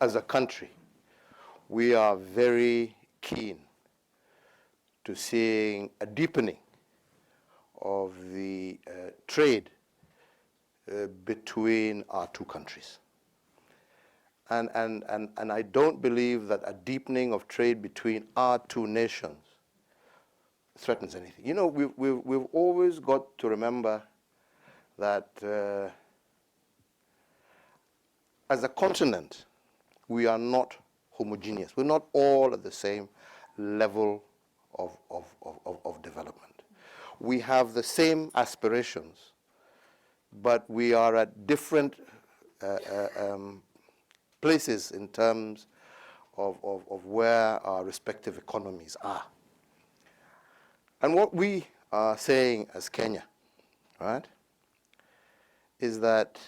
as a country, we are very keen to seeing a deepening of the trade between our two countries. And I don't believe that a deepening of trade between our two nations threatens anything. You know, we've always got to remember that as a continent, we are not homogeneous. We're not all at the same level of development. We have the same aspirations, but we are at different places in terms of where our respective economies are. And what we are saying as Kenya, right, is that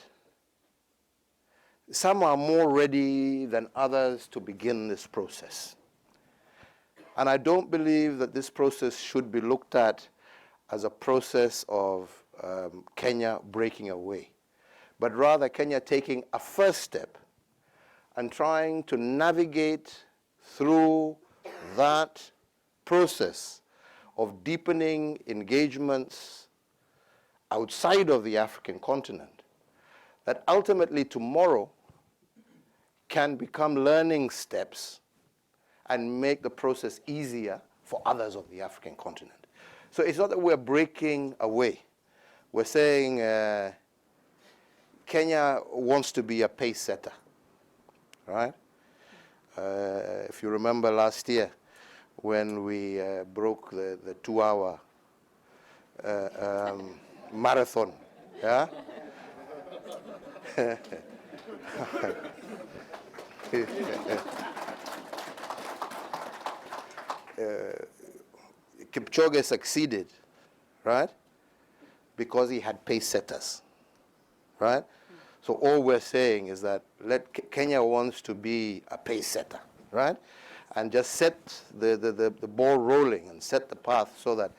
some are more ready than others to begin this process. And I don't believe that this process should be looked at as a process of Kenya breaking away, but rather Kenya taking a first step and trying to navigate through that process of deepening engagements outside of the African continent that ultimately tomorrow can become learning steps and make the process easier for others of the African continent. So it's not that we're breaking away. We're saying Kenya wants to be a pace setter, right? If you remember last year when we broke the 2-hour marathon, yeah? Kipchoge succeeded, right? Because he had pace setters, right? So all we're saying is that Kenya wants to be a pace setter, right? And just set the ball rolling and set the path so that,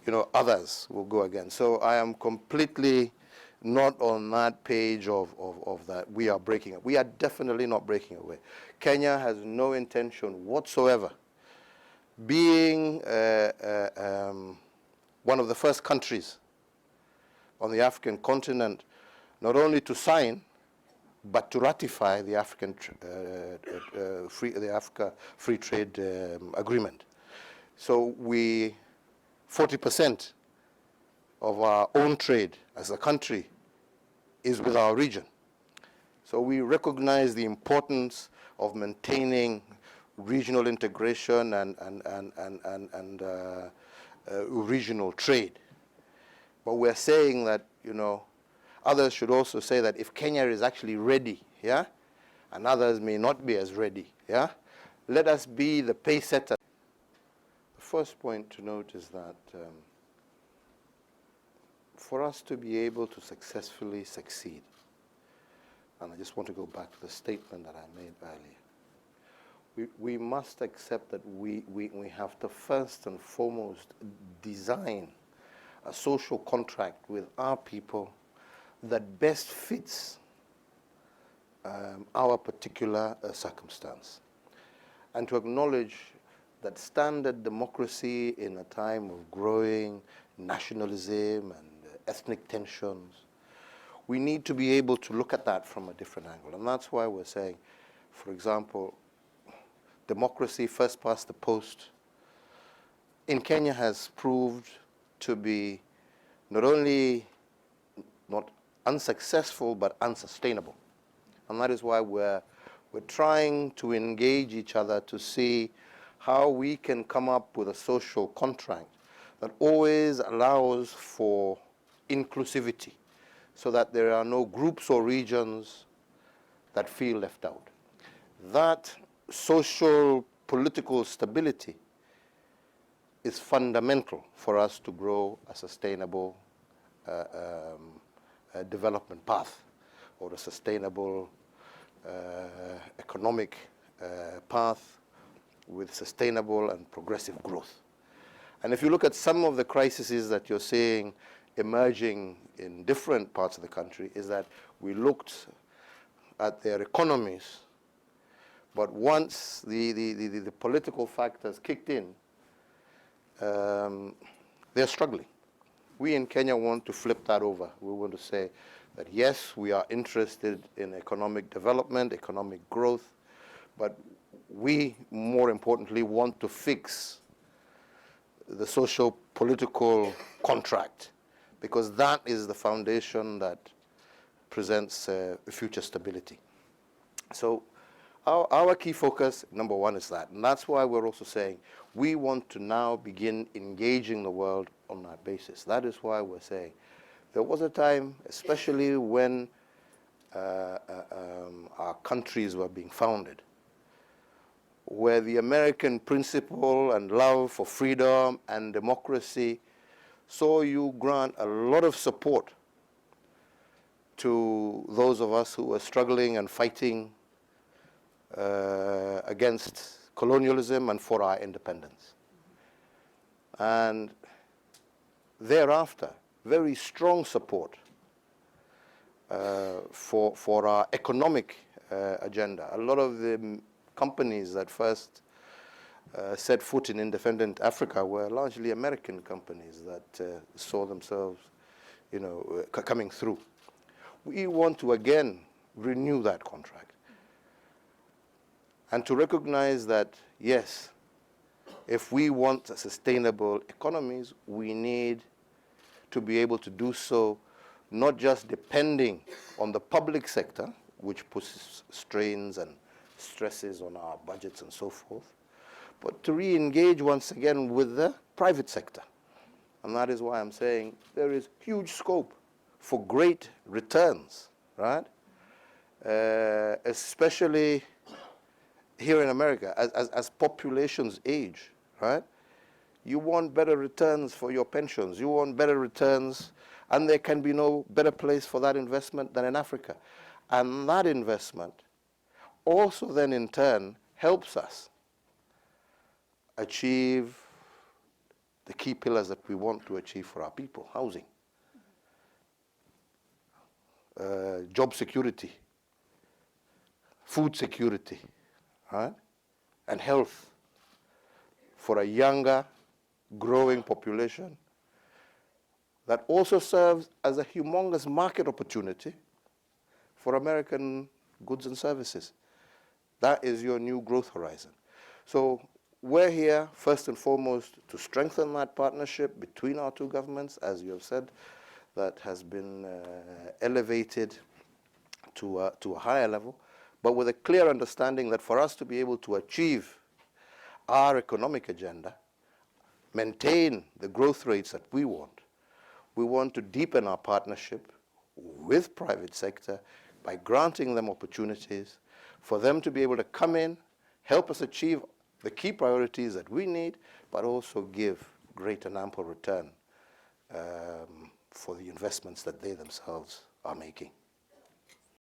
you know, others will go again. So I am completely not on that page of that we are breaking up. We are definitely not breaking away. Kenya has no intention whatsoever being one of the first countries on the African continent not only to sign but to ratify the Africa Free Trade Agreement. So 40% of our own trade as a country is with our region. So we recognize the importance of maintaining regional integration and regional trade. But we're saying that, you know, others should also say that if Kenya is actually ready, yeah, and others may not be as ready, yeah, let us be the pace setter. The first point to note is that for us to be able to successfully succeed, and I just want to go back to the statement that I made earlier, we must accept that we have to first and foremost design a social contract with our people that best fits our particular circumstance, and to acknowledge that standard democracy in a time of growing nationalism and ethnic tensions, we need to be able to look at that from a different angle. And that's why we're saying, for example, democracy first past the post in Kenya has proved to be not only not unsuccessful but unsustainable. And that is why we're trying to engage each other to see how we can come up with a social contract that always allows for inclusivity, so that there are no groups or regions that feel left out. That social political stability is fundamental for us to grow a sustainable development path, or a sustainable economic path with sustainable and progressive growth. And if you look at some of the crises that you're seeing emerging in different parts of the country, is that we looked at their economies But once the political factors kicked in, they're struggling. We in Kenya want to flip that over. We want to say that yes, we are interested in economic development, economic growth, but we, more importantly, want to fix the socio-political contract, because that is the foundation that presents future stability. So our key focus, number one, is that. And that's why we're also saying we want to now begin engaging the world on that basis. That is why we're saying there was a time, especially when our countries were being founded, where the American principle and love for freedom and democracy saw you grant a lot of support to those of us who were struggling and fighting against colonialism and for our independence. And thereafter, very strong support for our economic agenda. A lot of the companies that first set foot in independent Africa were largely American companies that saw themselves, coming through. We want to again renew that contract and to recognize that, yes, if we want sustainable economies, we need to be able to do so not just depending on the public sector, which puts strains and stresses on our budgets and so forth, but to re-engage once again with the private sector. And that is why I'm saying there is huge scope for great returns, right? Especially here in America, as populations age, right? You want better returns for your pensions. You want better returns, and there can be no better place for that investment than in Africa. And that investment also then in turn helps us achieve the key pillars that we want to achieve for our people: housing, job security, food security, right? And health for a younger, growing population that also serves as a humongous market opportunity for American goods and services. That is your new growth horizon. So we're here, first and foremost, to strengthen that partnership between our two governments, as you have said, that has been elevated to a higher level, but with a clear understanding that for us to be able to achieve our economic agenda, maintain the growth rates that we want to deepen our partnership with private sector by granting them opportunities for them to be able to come in, help us achieve the key priorities that we need, but also give great and ample return for the investments that they themselves are making.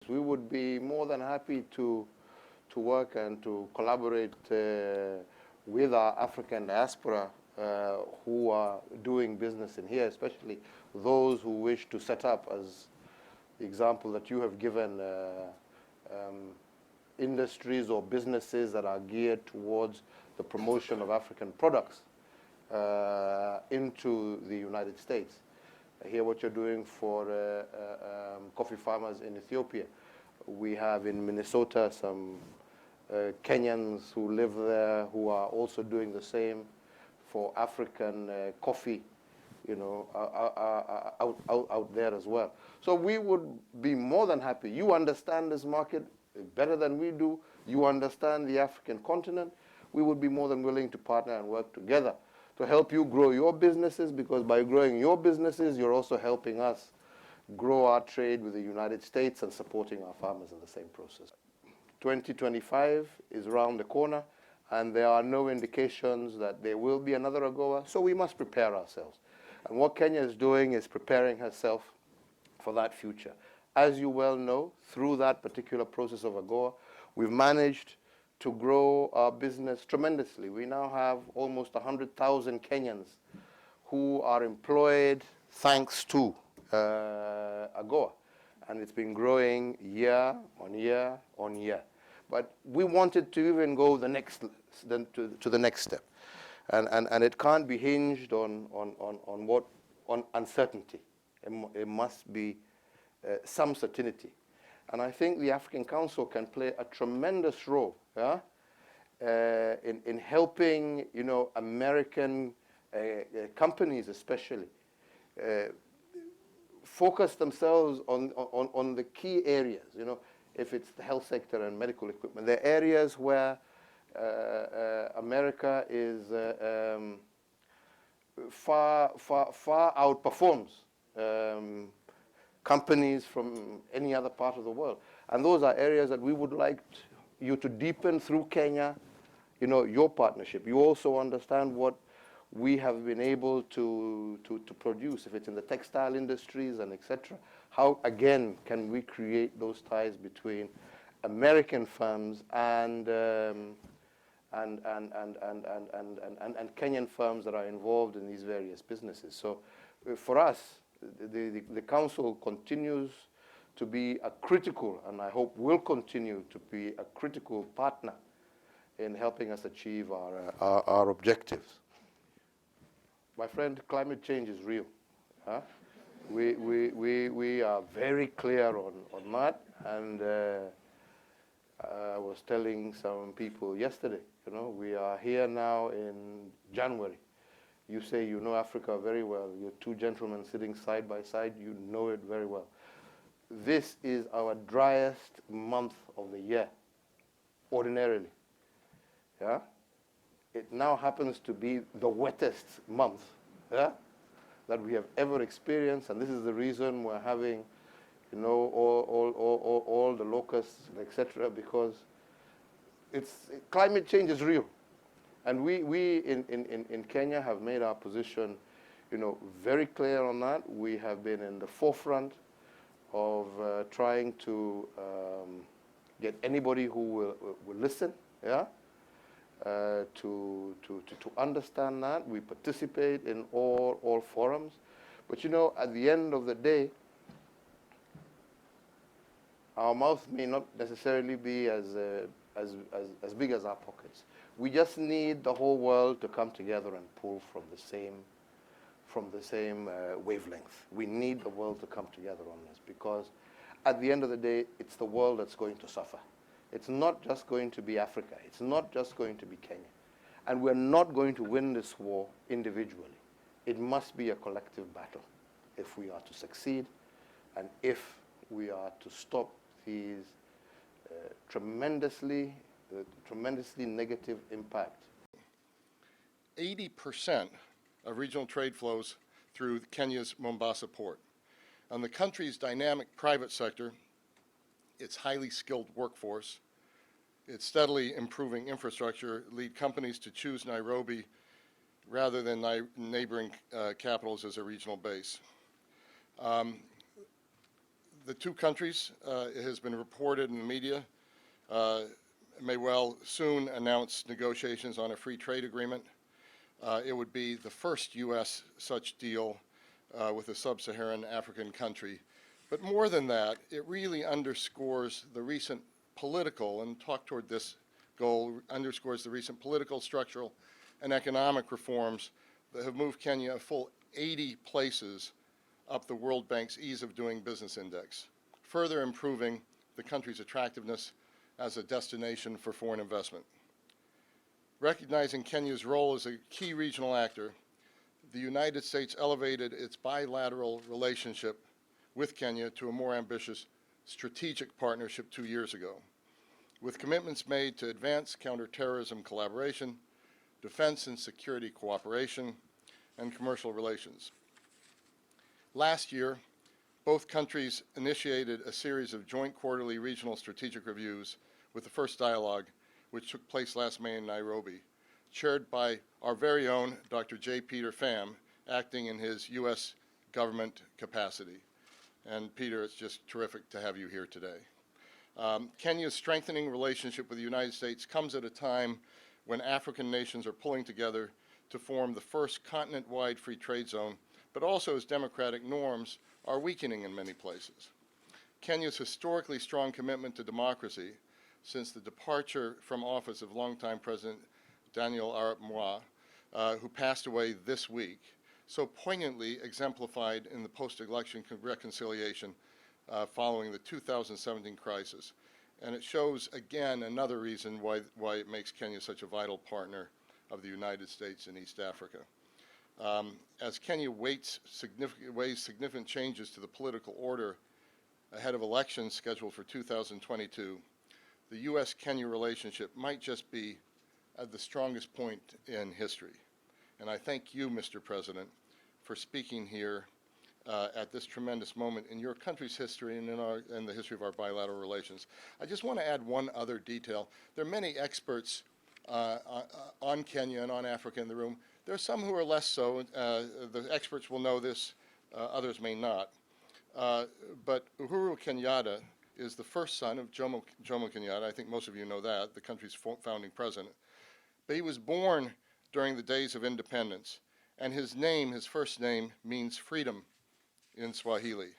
We would be more than happy to work and to collaborate with our African diaspora who are doing business in here, especially those who wish to set up, as the example that you have given, industries or businesses that are geared towards the promotion of African products into the United States. I hear what you're doing for coffee farmers in Ethiopia. We have in Minnesota some Kenyans who live there who are also doing the same for African coffee, out there as well. So we would be more than happy. You understand this market better than we do. You understand the African continent. We would be more than willing to partner and work together to help you grow your businesses, because by growing your businesses, you're also helping us grow our trade with the United States and supporting our farmers in the same process. 2025 is around the corner, and there are no indications that there will be another AGOA, so we must prepare ourselves. And what Kenya is doing is preparing herself for that future. As you well know, through that particular process of AGOA, we've managed to grow our business tremendously. We now have almost 100,000 Kenyans who are employed thanks to AGOA. And it's been growing year on year on year. But we wanted to even go the next, to the next step. And it can't be hinged on uncertainty. It must be some certainty. And I think the African Council can play a tremendous role, yeah, in helping, you know, American companies especially focus themselves on the key areas. You know, if it's the health sector and medical equipment, the areas where America is far outperforms companies from any other part of the world. And those are areas that we would like you to deepen through Kenya, you know, your partnership. You also understand what we have been able to produce, if it's in the textile industries and etc. How, again, can we create those ties between American firms and Kenyan firms that are involved in these various businesses? So for us, the Council continues to be a critical, and I hope will continue to be a critical partner in helping us achieve our objectives. My friend, climate change is real. Huh? We are very clear on that, and I was telling some people yesterday, you know, we are here now in January. You say you know Africa very well. You're two gentlemen sitting side by side. You know it very well. This is our driest month of the year, ordinarily. Yeah? It now happens to be the wettest month, yeah, that we have ever experienced, and this is the reason we're having, you know, all the locusts, etc., because climate change is real. And we in Kenya have made our position, you know, very clear on that. We have been in the forefront of trying to get anybody who will listen, yeah, to understand that. We participate in all forums. But, you know, at the end of the day, our mouth may not necessarily be as big as our pockets. We just need the whole world to come together and pull from the same wavelength. We need the world to come together on this, because at the end of the day, it's the world that's going to suffer. It's not just going to be Africa. It's not just going to be Kenya. And we're not going to win this war individually. It must be a collective battle if we are to succeed, and if we are to stop these tremendously negative impact. 80% of regional trade flows through Kenya's Mombasa port. And the country's dynamic private sector, its highly skilled workforce, its steadily improving infrastructure lead companies to choose Nairobi rather than neighboring capitals as a regional base. The two countries, it has been reported in the media, may well soon announce negotiations on a free trade agreement. It would be the first U.S. such deal with a sub-Saharan African country. But more than that, it really underscores the recent political, and talk toward this goal, underscores the recent political, structural, and economic reforms that have moved Kenya a full 80 places up the World Bank's Ease of Doing Business Index, further improving the country's attractiveness as a destination for foreign investment. Recognizing Kenya's role as a key regional actor, the United States elevated its bilateral relationship with Kenya to a more ambitious strategic partnership 2 years ago, with commitments made to advance counterterrorism collaboration, defense and security cooperation, and commercial relations. Last year, both countries initiated a series of joint quarterly regional strategic reviews, with the first dialogue, which took place last May in Nairobi, chaired by our very own Dr. J. Peter Pham, acting in his U.S. government capacity. And Peter, it's just terrific to have you here today. Kenya's strengthening relationship with the United States comes at a time when African nations are pulling together to form the first continent-wide free trade zone, but also as democratic norms are weakening in many places. Kenya's historically strong commitment to democracy, since the departure from office of longtime President Daniel Arap Moi, who passed away this week, so poignantly exemplified in the post-election reconciliation following the 2017 crisis. And it shows, again, another reason why it makes Kenya such a vital partner of the United States in East Africa. As Kenya weighs significant changes to the political order ahead of elections scheduled for 2022, the U.S.-Kenya relationship might just be at the strongest point in history. And I thank you, Mr. President, for speaking here at this tremendous moment in your country's history and in the history of our bilateral relations. I just want to add one other detail. There are many experts on Kenya and on Africa in the room. There are some who are less so. The experts will know this, others may not. But Uhuru Kenyatta is the first son of Jomo Kenyatta. I think most of you know that, the country's founding president. But he was born during the days of independence, and his name, his first name, means freedom in Swahili.